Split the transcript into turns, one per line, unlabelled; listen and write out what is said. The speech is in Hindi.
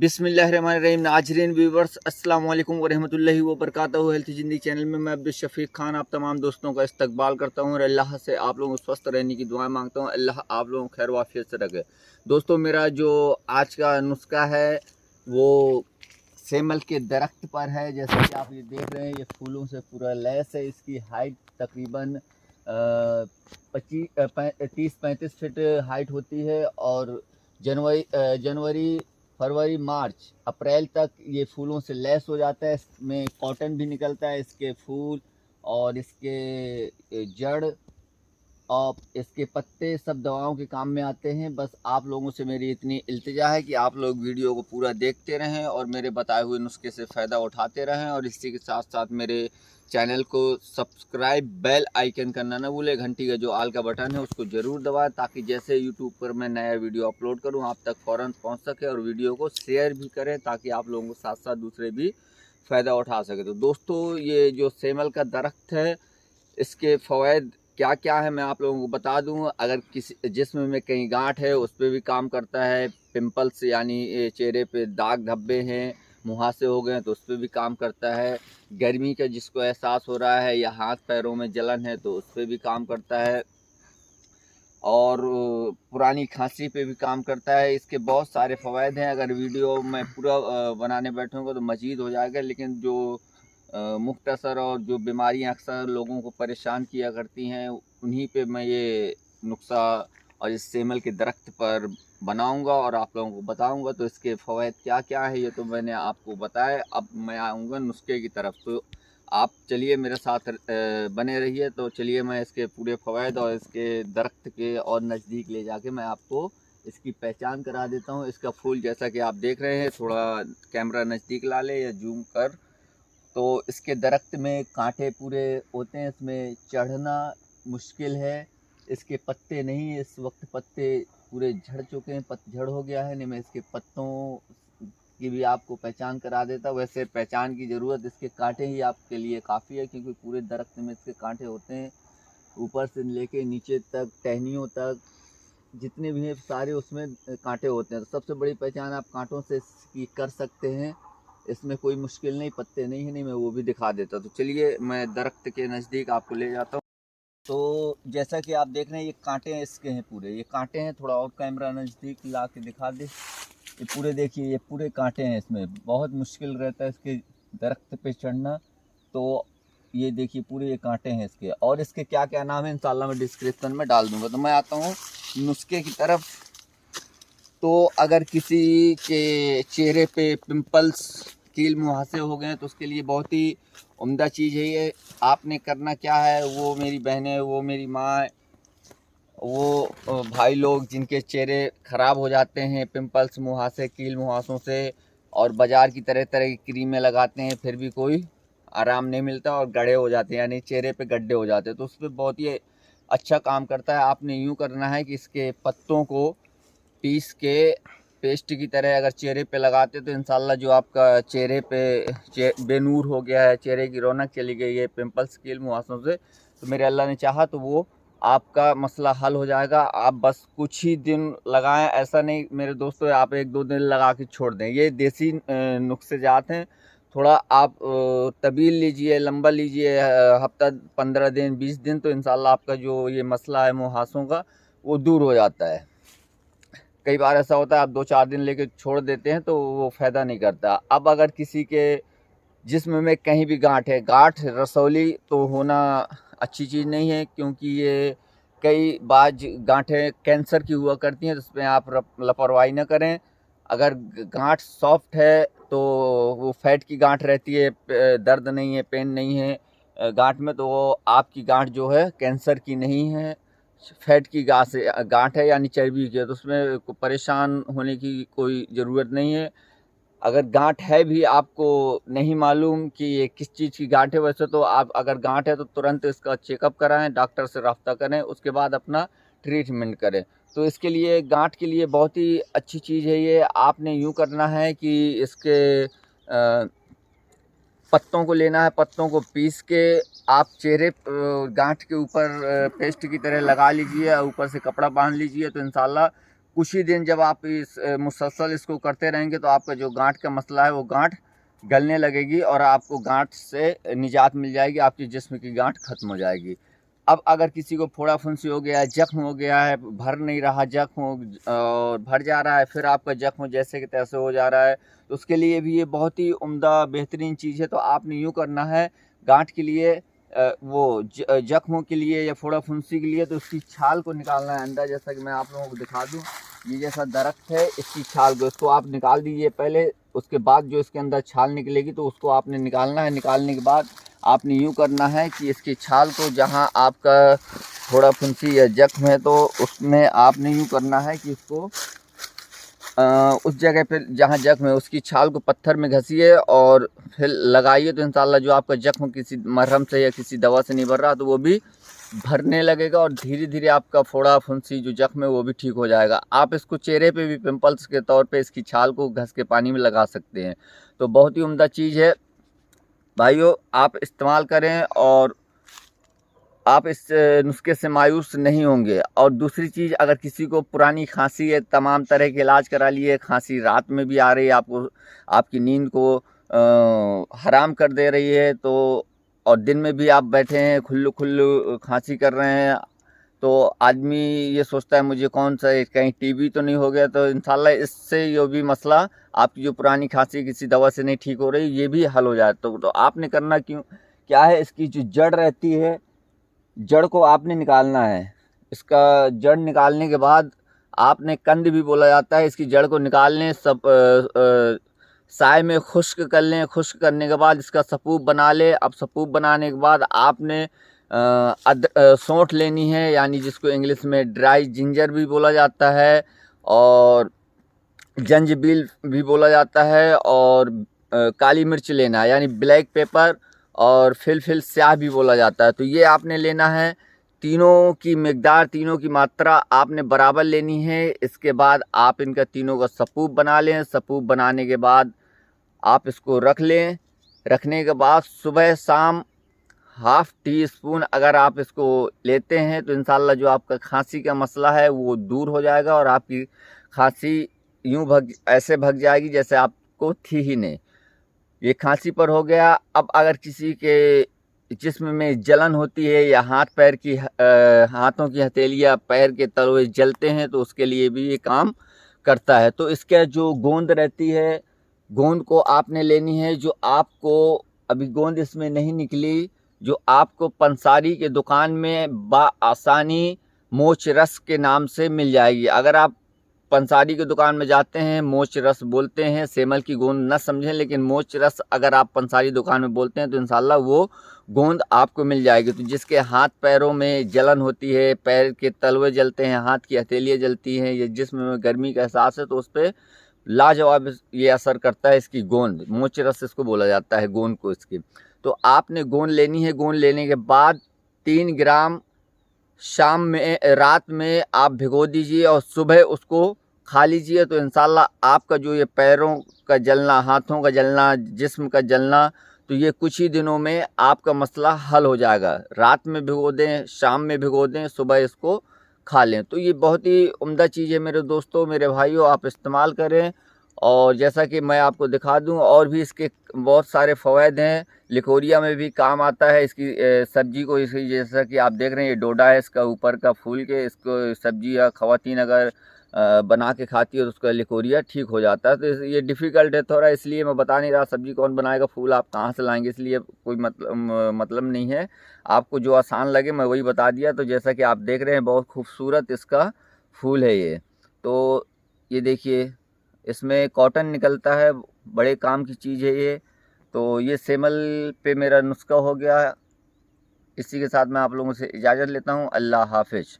बिस्मिल्लाहिर्रहमानिर्रहीम। नाज़रीन व्यूवर्स, अस्सलाम वालेकुम वरहमतुल्लाहि वबरकातुहू। हेल्थ ज़िंदगी चैनल में मैं अब्दुल शफीक खान आप तमाम दोस्तों का इस्तकबाल करता हूँ और अल्लाह से आप लोगों को स्वस्थ रहने की दुआ मांगता हूँ। अल्लाह आप लोगों को खैर वाफियत से रखे। दोस्तों, मेरा जो आज का नुस्खा है वो सेमल के दरख्त पर है। जैसे कि आप ये देख रहे हैं, ये फूलों से पूरा लैस है। इसकी हाइट तकरीबन 30-35 फीट हाइट होती है और जनवरी फरवरी मार्च अप्रैल तक ये फूलों से लैस हो जाता है। इसमें कॉटन भी निकलता है। इसके फूल और इसके जड़ और इसके पत्ते सब दवाओं के काम में आते हैं। बस आप लोगों से मेरी इतनी इल्तिजा है कि आप लोग वीडियो को पूरा देखते रहें और मेरे बताए हुए नुस्खे से फ़ायदा उठाते रहें। और इसी के साथ साथ मेरे चैनल को सब्सक्राइब, बेल आइकन करना ना भूलें। घंटी का जो आल का बटन है उसको ज़रूर दबाएं ताकि जैसे यूट्यूब पर मैं नया वीडियो अपलोड करूं आप तक फ़ौरन पहुंच सके। और वीडियो को शेयर भी करें ताकि आप लोगों को साथ साथ दूसरे भी फ़ायदा उठा सके। तो दोस्तों, ये जो सेमल का दरख्त है इसके फ़वाइद क्या क्या है मैं आप लोगों को बता दूं। अगर किसी जिस्म में कहीं गांठ है उस पर भी काम करता है। पिंपल्स यानी चेहरे पे दाग धब्बे हैं, मुहासे हो गए तो उस पर भी काम करता है। गर्मी का जिसको एहसास हो रहा है या हाथ पैरों में जलन है तो उस पर भी काम करता है। और पुरानी खांसी पे भी काम करता है। इसके बहुत सारे फ़वाइद हैं। अगर वीडियो मैं पूरा बनाने बैठूँगा तो मज़ीद हो जाएगा, लेकिन जो मुख्तसर और जो बीमारियां अक्सर लोगों को परेशान किया करती हैं उन्हीं पे मैं ये नुस्खा और इस सेमल के दरख्त पर बनाऊंगा और आप लोगों को बताऊंगा। तो इसके फ़वाइद क्या क्या है ये तो मैंने आपको बताया। अब मैं आऊँगा नुस्खे की तरफ। तो आप चलिए मेरे साथ बने रहिए। तो चलिए मैं इसके पूरे फ़वाइद और इसके दरख्त के और नज़दीक ले जाके मैं आपको इसकी पहचान करा देता हूँ। इसका फूल जैसा कि आप देख रहे हैं, थोड़ा कैमरा नज़दीक ला ले या जूम कर, तो इसके दरख्त में कांटे पूरे होते हैं। इसमें चढ़ना मुश्किल है। इसके पत्ते नहीं, इस वक्त पत्ते पूरे झड़ चुके हैं, पतझड़ हो गया है। नहीं, मैं इसके पत्तों की भी आपको पहचान करा देता। वैसे पहचान की ज़रूरत, इसके कांटे ही आपके लिए काफ़ी है क्योंकि पूरे दरख्त में इसके कांटे होते हैं। ऊपर से लेके नीचे तक, टहनियों तक जितने भी हैं सारे उसमें कांटे होते हैं। तो सबसे बड़ी पहचान आप कांटों से इसकी कर सकते हैं। इसमें कोई मुश्किल नहीं, पत्ते नहीं है, नहीं मैं वो भी दिखा देता। तो चलिए मैं दरख्त के नज़दीक आपको ले जाता हूँ। तो जैसा कि आप देख रहे हैं, ये कांटे हैं इसके, हैं पूरे ये कांटे हैं। थोड़ा और कैमरा नज़दीक ला के दिखा दे। ये पूरे देखिए, ये पूरे कांटे हैं। इसमें बहुत मुश्किल रहता है इसके दरख्त पे चढ़ना। तो ये देखिए पूरे ये कांटे हैं इसके। और इसके क्या क्या नाम है इंशाल्लाह मैं डिस्क्रिप्शन में डाल दूँगा। तो मैं आता हूँ नुस्खे की तरफ। तो अगर किसी के चेहरे पे पिंपल्स, कील मुहासे हो गए तो उसके लिए बहुत ही उम्दा चीज़ है ये। आपने करना क्या है, वो मेरी बहनें, वो मेरी माँ, वो भाई लोग जिनके चेहरे ख़राब हो जाते हैं पिंपल्स, मुहासे, कील मुहासों से, और बाज़ार की तरह तरह की क्रीमें लगाते हैं फिर भी कोई आराम नहीं मिलता और गड्ढे हो जाते हैं, यानी चेहरे पे गड्ढे हो जाते हैं। तो उस पर बहुत ही अच्छा काम करता है। आपने यूँ करना है कि इसके पत्तों को पीस के पेस्ट की तरह अगर चेहरे पे लगाते तो इंशाल्लाह जो आपका चेहरे पे बेनूर हो गया है, चेहरे की रौनक चली गई है पिंपल्स, कील मुहासों से, तो मेरे अल्लाह ने चाहा तो वो आपका मसला हल हो जाएगा। आप बस कुछ ही दिन लगाएं, ऐसा नहीं मेरे दोस्तों आप 1-2 दिन लगा के छोड़ दें। ये देसी नुस्खे जात हैं। थोड़ा आप तवील लीजिए, लंबा लीजिए, हफ्ता 15 दिन 20 दिन, तो इंशाल्लाह आपका जो ये मसला है मुहासों का वो दूर हो जाता है। कई बार ऐसा होता है आप 2-4 दिन लेके छोड़ देते हैं तो वो फ़ायदा नहीं करता। अब अगर किसी के जिस्म में कहीं भी गांठ है, गांठ रसौली तो होना अच्छी चीज़ नहीं है क्योंकि ये कई बार गांठें कैंसर की हुआ करती हैं, तो उसमें आप लापरवाही न करें। अगर गांठ सॉफ्ट है तो वो फैट की गांठ रहती है, दर्द नहीं है, पेन नहीं है गांठ में, तो वो आपकी गांठ जो है कैंसर की नहीं है, फैट की गांठ है यानी चर्बी की है। तो उसमें परेशान होने की कोई ज़रूरत नहीं है। अगर गांठ है भी आपको नहीं मालूम कि ये किस चीज़ की गांठ है, वैसे तो आप अगर गांठ है तो तुरंत इसका चेकअप कराएं, डॉक्टर से रब्ता करें, उसके बाद अपना ट्रीटमेंट करें। तो इसके लिए गांठ के लिए बहुत ही अच्छी चीज़ है ये। आपने यूँ करना है कि इसके पत्तों को लेना है, पत्तों को पीस के आप चेहरे गांठ के ऊपर पेस्ट की तरह लगा लीजिए और ऊपर से कपड़ा बांध लीजिए। तो इंशाल्लाह कुछ ही दिन जब आप इस मुसलसल इसको करते रहेंगे तो आपका जो गांठ का मसला है वो गांठ गलने लगेगी और आपको गांठ से निजात मिल जाएगी, आपके जिस्म की गांठ खत्म हो जाएगी। अब अगर किसी को फोड़ा फुंसी हो गया है, जख्म हो गया है, भर नहीं रहा जख्म और भर जा रहा है, फिर आपका जख्म जैसे कि तैसे हो जा रहा है, तो उसके लिए भी ये बहुत ही उम्दा बेहतरीन चीज़ है। तो आपने यूँ करना है, गांठ के लिए वो जख्मों के लिए या फोड़ा फुंसी के लिए तो उसकी छाल को निकालना है अंदर। जैसा कि मैं आप लोगों को दिखा दूं, ये जैसा दरख्त है, इसकी छाल को इसको आप निकाल दीजिए पहले। उसके बाद जो इसके अंदर छाल निकलेगी तो उसको आपने निकालना है। निकालने के बाद आपने यूँ करना है कि इसकी छाल को, जहाँ आपका फोड़ा फुंसी या जख्म है तो उसमें आपने यूँ करना है कि इसको उस जगह पे जहाँ जख्म है उसकी छाल को पत्थर में घसीए और फिर लगाइए, तो इंशाल्लाह जो आपका जख्म किसी मरहम से या किसी दवा से नहीं भर रहा तो वो भी भरने लगेगा और धीरे धीरे आपका फोड़ा फुंसी जो जख्म है वो भी ठीक हो जाएगा। आप इसको चेहरे पे भी पिंपल्स के तौर पे इसकी छाल को घस के पानी में लगा सकते हैं। तो बहुत ही उम्दा चीज़ है भाइयों, आप इस्तेमाल करें और आप इस नुस्खे से मायूस नहीं होंगे। और दूसरी चीज़, अगर किसी को पुरानी खांसी है, तमाम तरह के इलाज करा लिए, खांसी रात में भी आ रही है, आपको आपकी नींद को हराम कर दे रही है, तो और दिन में भी आप बैठे हैं खुल्लू खुल्लू खांसी कर रहे हैं, तो आदमी ये सोचता है मुझे कौन सा कहीं टीबी तो नहीं हो गया। तो इंशाल्लाह इससे ये भी मसला, आपकी जो पुरानी खांसी किसी दवा से नहीं ठीक हो रही, ये भी हल हो जाए। तो आपने करना क्या है, इसकी जो जड़ रहती है, जड़ को आपने निकालना है। इसका जड़ निकालने के बाद आपने कंद भी बोला जाता है, इसकी जड़ को निकाल लें, सब साए में खुश्क कर लें। खुश्क करने के बाद इसका सपूप बना लें। अब सपूप बनाने के बाद आपने सौंठ लेनी है, यानी जिसको इंग्लिश में ड्राई जिंजर भी बोला जाता है और जंजबील भी बोला जाता है, और काली मिर्च लेना है, यानी ब्लैक पेपर, और फिल स्याह भी बोला जाता है। तो ये आपने लेना है। तीनों की मिकदार, तीनों की मात्रा आपने बराबर लेनी है। इसके बाद आप इनका तीनों का सपूप बना लें। सपूप बनाने के बाद आप इसको रख लें। रखने के बाद सुबह शाम हाफ़ टी स्पून अगर आप इसको लेते हैं तो इंशाल्लाह जो आपका खांसी का मसला है वो दूर हो जाएगा और आपकी खांसी ऐसे भग जाएगी जैसे आपको थी ही नहीं। ये खांसी पर हो गया। अब अगर किसी के जिस्म में जलन होती है या हाथों की हथेलियाँ, पैर के तलवे जलते हैं, तो उसके लिए भी ये काम करता है। तो इसका जो गोंद रहती है, गोंद को आपने लेनी है। जो आपको अभी गोंद इसमें नहीं निकली, जो आपको पंसारी के दुकान में आसानी मोच रस के नाम से मिल जाएगी। अगर आप पंसारी की दुकान में जाते हैं, मोच रस बोलते हैं, सेमल की गोंद न समझें, लेकिन मोच रस अगर आप पंसारी दुकान में बोलते हैं तो इंशाल्लाह वो गोंद आपको मिल जाएगी। तो जिसके हाथ पैरों में जलन होती है, पैर के तलवे जलते हैं, हाथ की हथेलियाँ जलती हैं, या जिस्म में गर्मी का एहसास है, तो उस पर लाजवाब ये असर करता है इसकी गोंद। मोच रस इसको बोला जाता है, गोंद को इसकी। तो आपने गोंद लेनी है। गोंद लेने के बाद 3 ग्राम रात में आप भिगो दीजिए और सुबह उसको खा लीजिए। तो इंशाल्लाह आपका जो ये पैरों का जलना, हाथों का जलना, जिस्म का जलना, तो ये कुछ ही दिनों में आपका मसला हल हो जाएगा। रात में भिगो दें, शाम में भिगो दें, सुबह इसको खा लें। तो ये बहुत ही उम्दा चीज़ है मेरे दोस्तों, मेरे भाइयों, आप इस्तेमाल करें। और जैसा कि मैं आपको दिखा दूं, और भी इसके बहुत सारे फ़वाद हैं। लिकोरिया में भी काम आता है इसकी सब्जी को। इसकी जैसा कि आप देख रहे हैं, ये डोडा है, इसका ऊपर का फूल के इसको सब्जी या ख़वातीन अगर बना के खाती है तो उसका लिकोरिया ठीक हो जाता है। तो ये डिफ़िकल्ट है थोड़ा, इसलिए मैं बता नहीं रहा। सब्जी कौन बनाएगा, फूल आप कहाँ से लाएंगे, इसलिए कोई मतलब नहीं है। आपको जो आसान लगे मैं वही बता दिया। तो जैसा कि आप देख रहे हैं, बहुत खूबसूरत इसका फूल है ये। तो ये देखिए, इसमें कॉटन निकलता है, बड़े काम की चीज़ है ये। तो ये सेमल पे मेरा नुस्खा हो गया। इसी के साथ मैं आप लोगों से इजाज़त लेता हूँ। अल्लाह हाफ़िज़।